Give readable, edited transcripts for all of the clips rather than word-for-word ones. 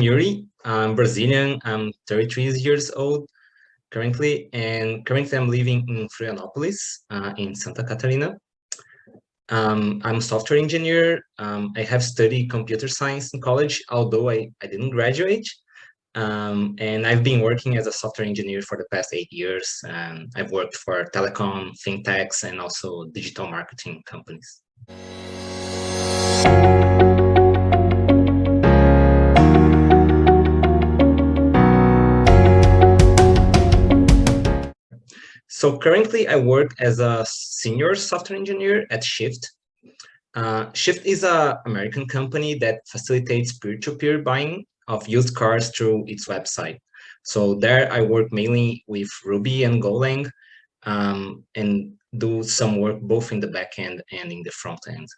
I'm Yuri. I'm Brazilian. I'm 33 years old currently, and currently I'm living in Florianópolis, in Santa Catarina. I'm a software engineer. I have studied computer science in college, although I didn't graduate. And I've been working as a software engineer for the past 8 years. I've worked for telecom, fintechs, and also digital marketing companies. So currently I work as a senior software engineer at Shift. Shift is an American company that facilitates peer-to-peer buying of used cars through its website. So there I work mainly with Ruby and Golang, and do some work both in the backend and in the front end.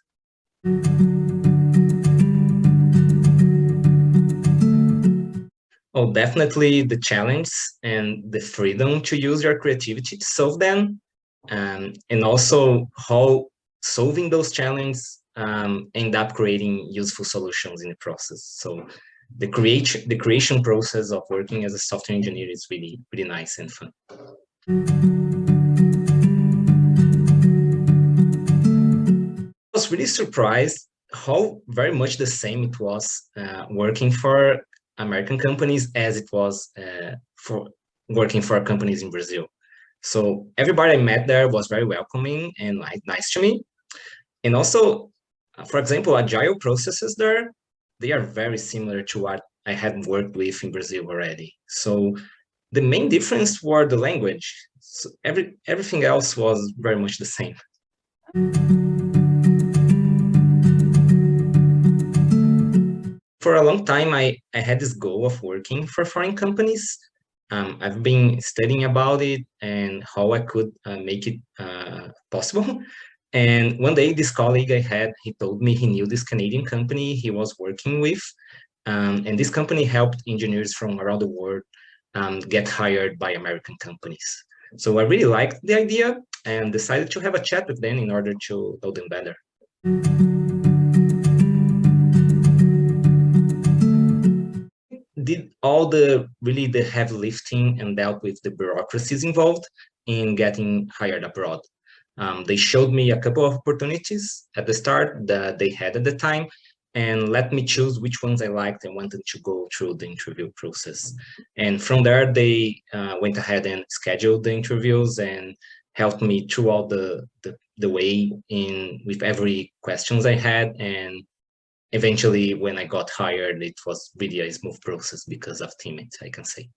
Oh, definitely the challenge and the freedom to use your creativity to solve them, and also how solving those challenges end up creating useful solutions in the process. So the creation process of working as a software engineer is really nice and fun. I was really surprised how very much the same it was working for American companies as it was for working for companies in Brazil. So everybody I met there was very welcoming and nice to me. And also, for example, agile processes there, they are very similar to what I had worked with in Brazil already. So the main difference were the language. So everything else was very much the same. For a long time, I had this goal of working for foreign companies. I've been studying about it and how I could make it possible. And one day, this colleague I had, he told me he knew this Canadian company he was working with. And this company helped engineers from around the world get hired by American companies. So I really liked the idea and decided to have a chat with them in order to know them better. Did all the heavy lifting and dealt with the bureaucracies involved in getting hired abroad. They showed me a couple of opportunities at the start that they had at the time and let me choose which ones I liked and wanted to go through the interview process. And from there, they went ahead and scheduled the interviews and helped me throughout the way with every questions I had. And eventually, when I got hired, it was really a smooth process because of Teamit, I can say.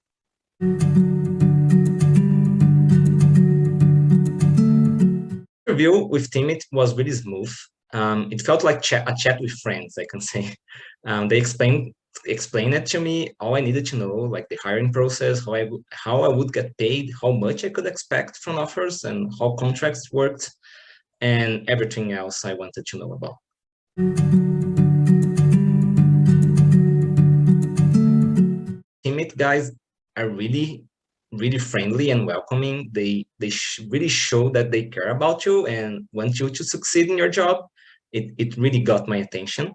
Interview with Teamit was really smooth. It felt like a chat with friends, I can say. They explained it to me, all I needed to know, like the hiring process, how I would get paid, how much I could expect from offers, and how contracts worked, and everything else I wanted to know about. Teamit guys are really friendly and welcoming. They really show that they care about you and want you to succeed in your job. It really got my attention.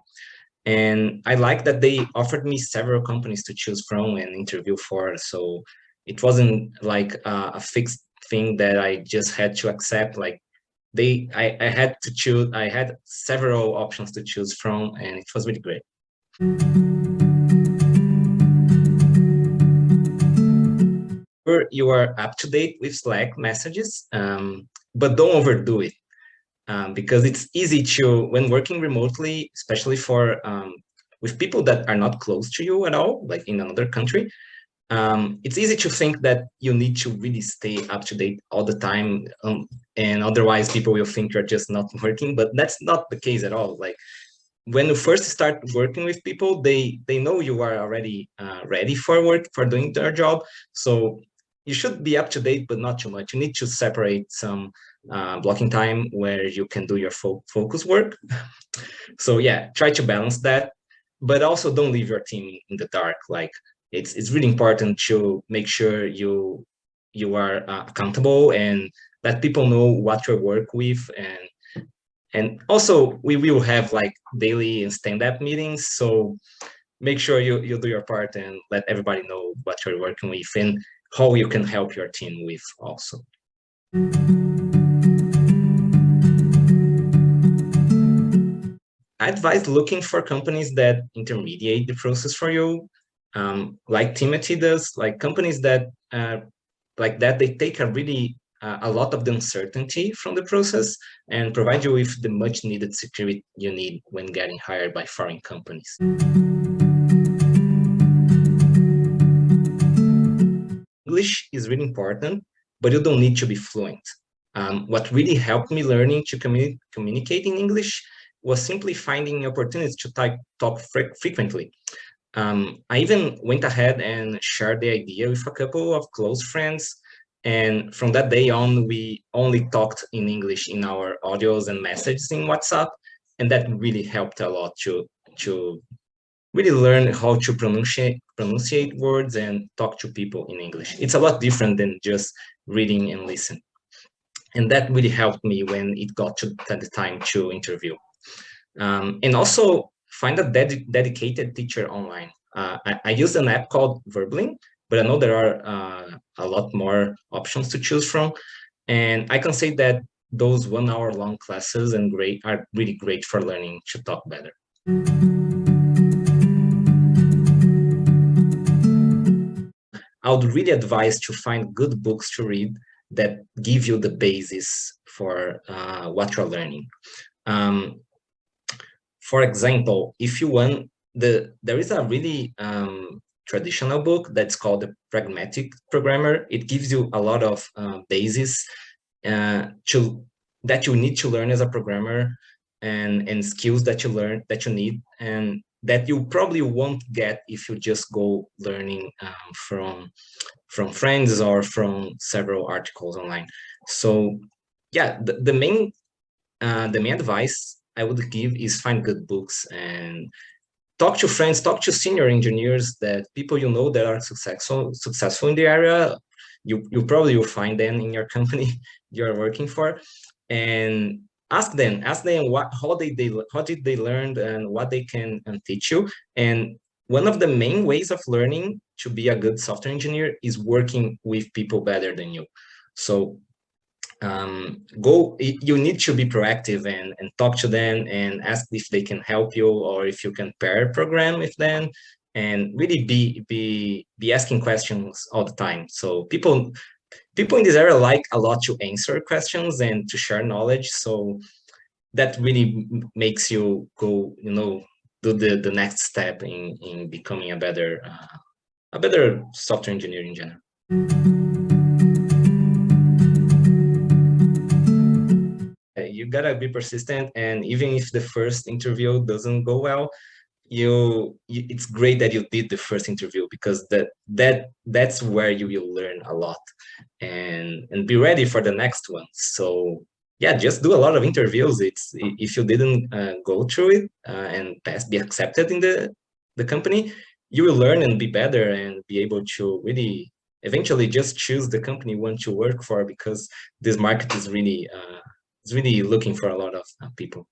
And I like that they offered me several companies to choose from and interview for. So it wasn't like a fixed thing that I just had to accept. Like I had to choose, I had several options to choose from, and it was really great. You are up to date with Slack messages, but don't overdo it. Because it's easy to, when working remotely, especially for with people that are not close to you at all, like in another country, it's easy to think that you need to really stay up to date all the time, and otherwise people will think you're just not working, but that's not the case at all. Like when you first start working with people, they know you are already ready for work, for doing their job. So you should be up to date, but not too much. You need to separate some blocking time where you can do your focus work. So yeah, try to balance that, but also don't leave your team in the dark. Like it's really important to make sure you are accountable and let people know what you work with. And also we will have like daily and stand-up meetings. So make sure you do your part and let everybody know what you're working with and how you can help your team with also. I advise looking for companies that intermediate the process for you, like Teamit does, like companies that like that, they take a lot of the uncertainty from the process and provide you with the much needed security you need when getting hired by foreign companies. English is really important, but you don't need to be fluent. What really helped me learning to communicate in English was simply finding opportunities to talk frequently. I even went ahead and shared the idea with a couple of close friends. And from that day on, we only talked in English in our audios and messages in WhatsApp. And that really helped a lot to really learn how to pronunciate words and talk to people in English. It's a lot different than just reading and listen. And that really helped me when it got to the time to interview. And also find a dedicated teacher online. I use an app called Verbling, but I know there are a lot more options to choose from. And I can say that those 1 hour long classes are really great for learning to talk better. I would really advise to find good books to read that give you the basis for what you're learning. For example, if you want, there is a really traditional book that's called The Pragmatic Programmer. It gives you a lot of basis that you need to learn as a programmer and skills that you need and that you probably won't get if you just go learning from friends or from several articles online. So yeah, the main advice I would give is find good books and talk to friends, talk to senior engineers, that people you know that are successful in the area. You probably will find them in your company you're working for, and ask them how did they learn and what they can teach you. And one of the main ways of learning to be a good software engineer is working with people better than you. So you need to be proactive and talk to them and ask if they can help you or if you can pair program with them, and really be asking questions all the time. So people in this area like a lot to answer questions and to share knowledge. So that really makes you go, do the next step in becoming a better software engineer in general. You gotta be persistent, and even if the first interview doesn't go well, it's great that you did the first interview, because that's where you will learn a lot, and be ready for the next one. So yeah, just do a lot of interviews. If you didn't go through it and be accepted in the company, you will learn and be better and be able to really eventually just choose the company you want to work for, because this market is really looking for a lot of people.